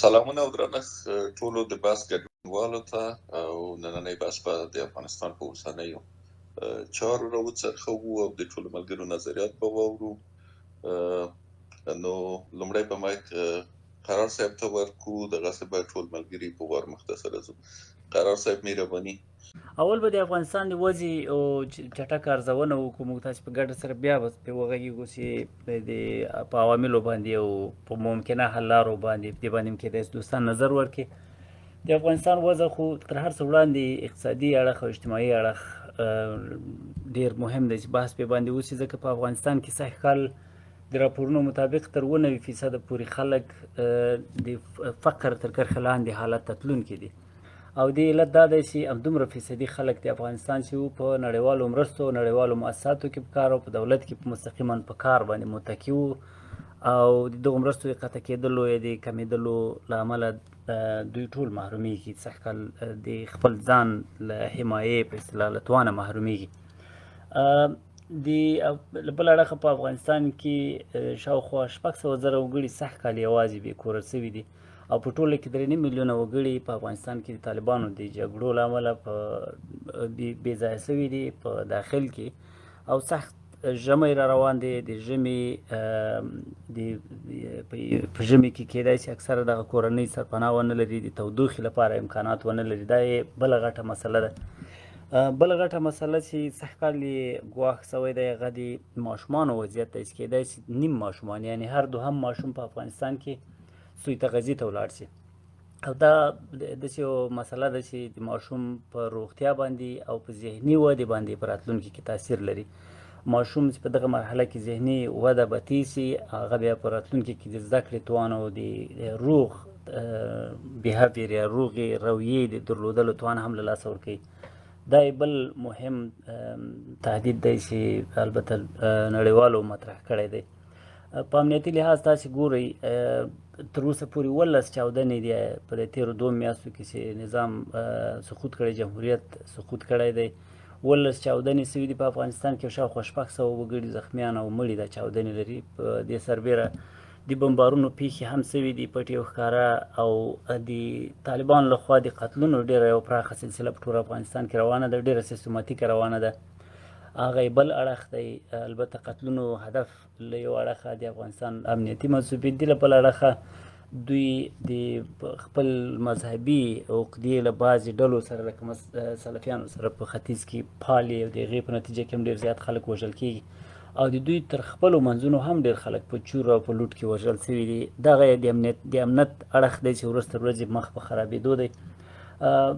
سلامونه او درنښت ټولو د بحث ګډونوالو ته او نننی بحث به د افغانستان په اوسنیو چارو راوڅرخوو او د ټولو ملګرو نظریات به واورو. نو لومړی به مایک قرار صاحب ته ورکو، دغسې به ټول ملګري په وار مختصره ځو. قرار صاحب مهرباني. اول به د افغانستان د وضع او چټک ارزونه وکړو، موږ تاسو په ګډه سره بیا به پرې وغږېږو چې په عواملو باندې او په ممکنه حل لارو باندې دې باندې هم کېدای شي دوستان نظر ورکړي. د افغانستان وضع خو تر هر څه وړاندې اقتصادي اړخ او اجتماعي اړخ ډېر مهم دی چې بحث پرې باندې وشي، ځکه په افغانستان کې سږ کال د راپورونو مطابق تر 90% پورې خلک د فقر تر کرښې لاندې حالت ته تلونکي دي، او دې علت دا دی چې همدومره فیصدي خلک د افغانستان چې وو په نړیوالو مرستو او نړیوالو مؤسساتو کې په کار او په دولت کې په مستقیما په کار باندې متکي وو، او د دغو مرستو د قطع کېدلو یا د کمېدلو له امله دوی ټول محرومیږي، سږ کال د خپل ځان له حمایې په اصطلاح له توانه محرومیږي. د بل اړخه په افغانستان کې شاوخوا 600 زره وګړي سږ کال یوازې بې کوره شوي دي، او په ټوله کې 3.5 میلیونه وګړي په افغانستان کې د طالبانو د جګړو له امله بې ځایه شوي دي په داخل کې، او سخت ژمی را روان دی. د ژمي په ژمي کې کېدای شي اکثره دغه کورنۍ سرپناه ونه لري، د تودوخې لپاره امکانات ونه لري. دا یې بله غټه مسله ده. بله غټه مسله چې سږ کال یې ګواښ شوی دی هغه د ماشومانو وضعیت دی، چې کېدای شي نیم ماشومان یعنې هر دوهم ماشوم په افغانستان کې سوی تغذي ته ولاړ شي، او دا داسې یو مسله ده چې د ماشوم په روغتیا باندې او په ذهني ودې باندې په راتلونکي کې تاثیر لري. ماشوم چې په دغه مرحله کې ذهني وده به تېز شي، هغه بیا په راتلونکي کې د زده کړې توان او د روغ بیهیویر یا روغې رویې د درلودلو توان هم له لاسه ورکوي. دا یې بل مهم تهدید دی چې البته نړیوالو مطرح کړی دی. په امنیتي لحاظ تاسې ګورئ تر اوسه پورې 11 چاودنې دي په دې تېرو 2 میاشتو کې چې نظام سقوط کړی، جمهوریت سقوط کړی دی. 11 چاودنې شوي دي په افغانستان کې، شاوخوا 600 وګړي زخمیان او مړي دا چاودنې لري. په دې سربیره د بمبارونو پیښې هم شوي دي پټې او ښکاره، او د طالبانو لخوا د قتلونو ډېره یو پراخه سلسله په ټول افغانستان کې روانه ده، ډېره سیستماتیکه روانه ده. هغه بل اړخ دی. البته قتلونو هدف له یو اړخه د افغانستان امنیتي منصوبین دي، له بل اړخه دوی د خپل مذهبي عقدې له بعضې ډلو سره لکه سلفیانو سره په ختیځ کې پالي، او د هغې په نتیجه کې هم ډېر زیات خلک وژل کېږي، او د دوی تر خپلو منځونو هم ډېر خلک په چور او په لوټ کې وژل شوي دي. دغه د امنیت اړخ دی چې ورځ تر ورځې مخ په خرابېدو دی.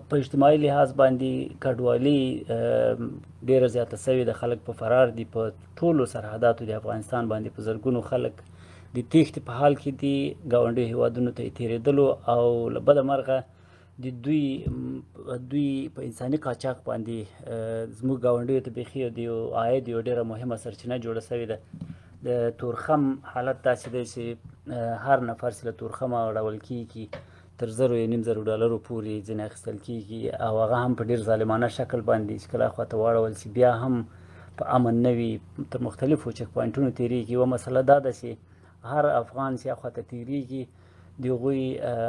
په اجتماعي لحاظ باندې کډوالي ډېره زیاته شوې ده، خلک په فرار دي. په ټولو سرحداتو د افغانستان باندې په زرګونو خلک د تېښتې په حال کې دي، ګاونډیو هېوادونو ته یې تېرېدلو، او له بده مرغه د دوی په انساني قاچاق باندې زموږ ګاونډیو ته بیخي د یو عاید یو ډېره مهمه سرچینه جوړه شوې ده. د تورخم حالت داسې دی چې هر نفر چې له تورخمه اړول کېږي تر $1,500 پورې ځینې اخیستل کېږي، او هغه هم په ډېر ظالمانه شکل باندې چې کله خواته واړول شي بیا هم په امن نه وي، تر مختلفو چک پوینټونو تېرېږي. یوه مسله دا ده چې هر افغان چې هاخواته تېرېږي د هغوی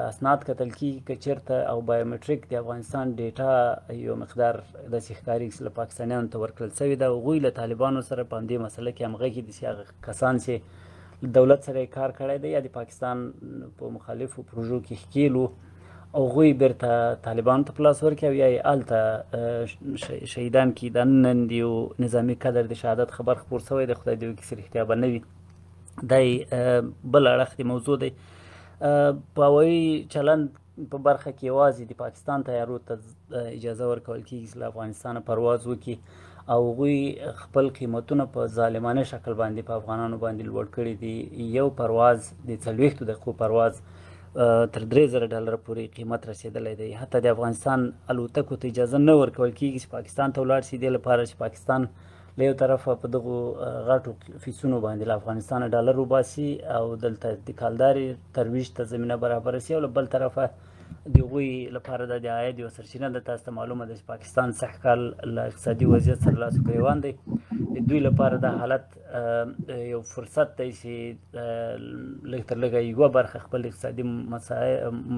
اسناد کتل کېږي، که چېرته او بایومټریک د افغانستان ډیټا یو مقدار داسې ښکاري چې له پاکستانیانو ته ورکړل شوې ده. هغوی له طالبانو سره په همدې مسله کې همغږي دي چې هغه کسان چې دولت سره یې کار کړی دی یا د پاکستان په مخالفو پروژو کې ښکېل وو، هغوی بیرته طالبانو ته په لاس ورکړي او یا یې هلته شهیدان کړي. دا نن د یو نظامي کدر د شهادت خبر خپور شوی دی، خدای دې وکړي چې رښتیا به نه وي. دا بل اړخ د موضوع دی. په هوایي چلند په برخه کې یوازې د پاکستان طیارو ته اجازه ورکول کېږي چې له افغانستانه پرواز وکړي، او هغوی خپل قیمتونه په ظالمانه شکل باندې په افغانانو باندې لوړ کړي دي. یو پرواز د 40 دقیقو پرواز تر $3,000 پورې قیمت رسېدلی دی. حتی د افغانستان الوتکو ته اجازه نه ورکول کېږي چې پاکستان ته ولاړ شي، دې لپاره چې پاکستان له یو طرفه په دغو غټو فیسونو باندې له افغانستانه ډالر وباسي او دلته د کالدارې ترویج ته زمینه برابره شي، او له بل طرفه د هغوی لپاره د عاید یوه سرچینه ده. تاسو ته معلومه ده چې پاکستان سږ کال له اقتصادي وضعیت سره لاس و ګریوان دی. د دوی لپاره دا حالت یو فرصت دی چې لږ تر لږه یوه برخه خپل اقتصادي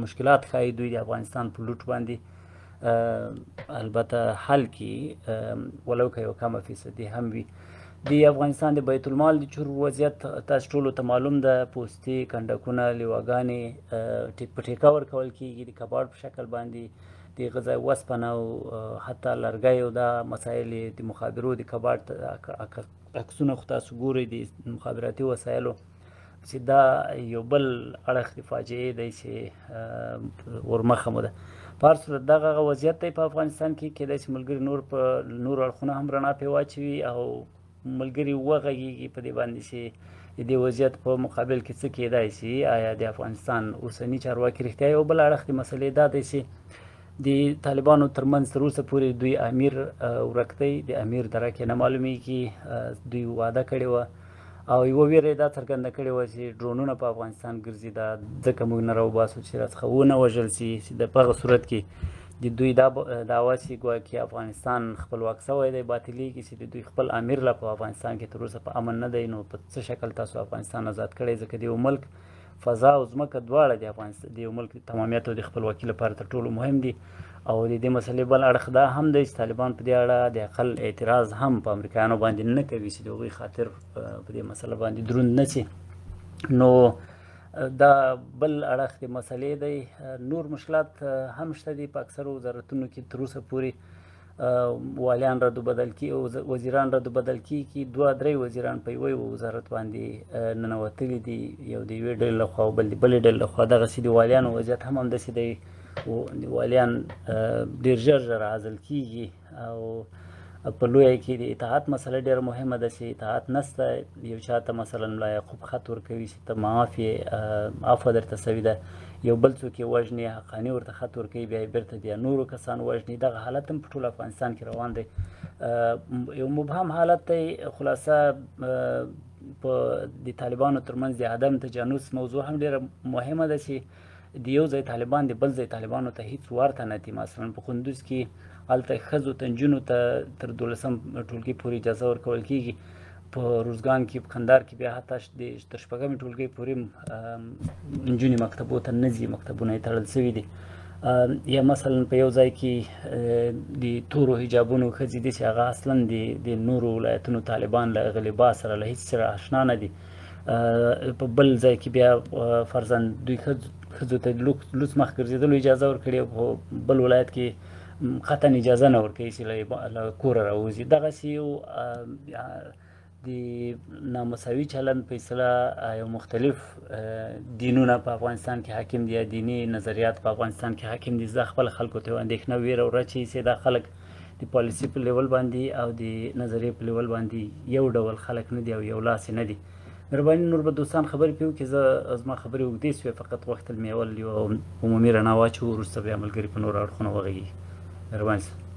مشکلات ښایي دوی د افغانستان په لوټ باندې البته حل کړي، ولو که یو کمه فیصدي هم وي. د افغانستان د بیت المال د چور وضعیت تاسو ټولو ته معلوم ده. پوستې، کنډکونه، لیواګانې په ټیکه ورکول کېږي د کباړ په شکل باندې. د غذایي وسپنه او حتی لرګیو دا مسایل د مخابرو د کباړ عکسونه خو تاسو ګورئ د مخابراتي وسایلو، چې دا یو بل اړخ د فاجعې دی چې ورمخه مو ده. په هر صورت دغه وضعیت دی په افغانستان کې. کیدای شي ملګري نور په نورو اړخونه هم رڼا پرې واچوي او ملګري وغږیږي په دې باندې چې د دې وضعیت په مقابل کې څه کیدای شي. آیا د افغانستان اوسني چارواکي رښتیا یو بل اړخ د مسلې دا دی چې د طالبانو ترمنځ تر اوسه پورې دوی امیر ورک دی، د امیر درک نه معلومیږي. دوی واده کړې وه او یوه ویره یې دا څرګنده کړې وه چې ډرونونه په افغانستان ګرځي، دا ځکه موږ نه راوباسو چې راڅخه ونه وژل شي. چې د په هغه صورت کې د دوی دا دعوه چې ګویا کې افغانستان خپلواک شوی دی باطلېږي، چې د دوی خپل امیر لا په افغانستان کې تر اوسه په امن نه دی. نو په څه شکل تاسو افغانستان آزاد کړی؟ ځکه د یو ملک فضا او ځمکه دواړه د یو ملک د تمامیت او د خپلواکي لپاره تر ټولو مهم دي. او د دې مسلې بل اړخ دا هم دی چې طالبان په دې اړه د اقل اعتراض هم په امریکایانو باندې نه کوي چې د هغوی خاطر په دې مسله باندې دروند نه شي. نو دا بل اړخ د مسلې دی. نور مشکلات هم شته دي په اکثرو وزارتونو کې. تر اوسه پورې والیان رد و بدل کی او وزیران رد و بدل کیږي. 2-3 وزیران په یوه وزارت باندې ننوتلي دي، یو د یوې ډلې لخوا او بل د بلې ډلې لخوا. دغسې د والیانو وضعیت هم همداسې دی. والیان ډېر ژر عزل کیږي او په لویه کې د اطاعت مسله ډېره مهمه ده چې اطاعت نشته. یو چا ته مثلا ملا یعقوب خط ورکوي چې ته معاف یې، عفوه درته سوې ده. یو بل څوک یې وژني، حقاني ورته خط ورکوي، بیا یې بېرته بیا نورو کسان وژني. دغه حالت هم په ټول افغانستان کې روان دی. یو مبهم حالت دی. خلاصه په د طالبانو ترمنځ د عدم تجانس موضوع هم ډېره مهمه ده چې د یو ځای طالبان د بل ځای طالبانو ته هیڅ ورته نه دي. مثلا په کندوز کې هلته ښځو ته نجونو ته تر 12 ټولګي پورې اجازه ورکول کېږي. په روزګان کې، په کندهار کې بیا حتی تر 6 ټولګي پورې نجونې مکتبو ته نه ځي، مکتبونه یې تړل شوي دي. یا مثلا په یو ځای کې د تورو حجابونو ښځې دي چې هغه اصلا د نورو ولایتونو طالبان له هغه لباس سره له هېڅ سره اشنا نه دي. په بل ځای کې بیا فرضاً دوی ښځو ته لوڅ مخ ګرځېدلو اجازه ورکړې، په بل ولایت کې قطعا اجازه نه ورکوي چې له کوره راوځي. دغسې یو د نامساوي چلند په اصطلاح یو مختلف دینونه په افغانستان کې حاکم دي، یا دیني نظریات په افغانستان کې حاکم دي. زه خپل خلکو ته یو اندېښنه ویره ورچوي چې دا خلک د پالیسي په لیول باندې او د نظریې په لیول باندې یو ډول خلک نه دي او یو لاس نه دي. مهرباني نور به دوستان خبرې پرې وکړي. زه زما خبرې اوږدې شوې، فقط غوښتل مې اول یو عمومي رڼا واچوو، وروسته بیا ملګري په نورو اړخونو وغږېږي. مهرباني.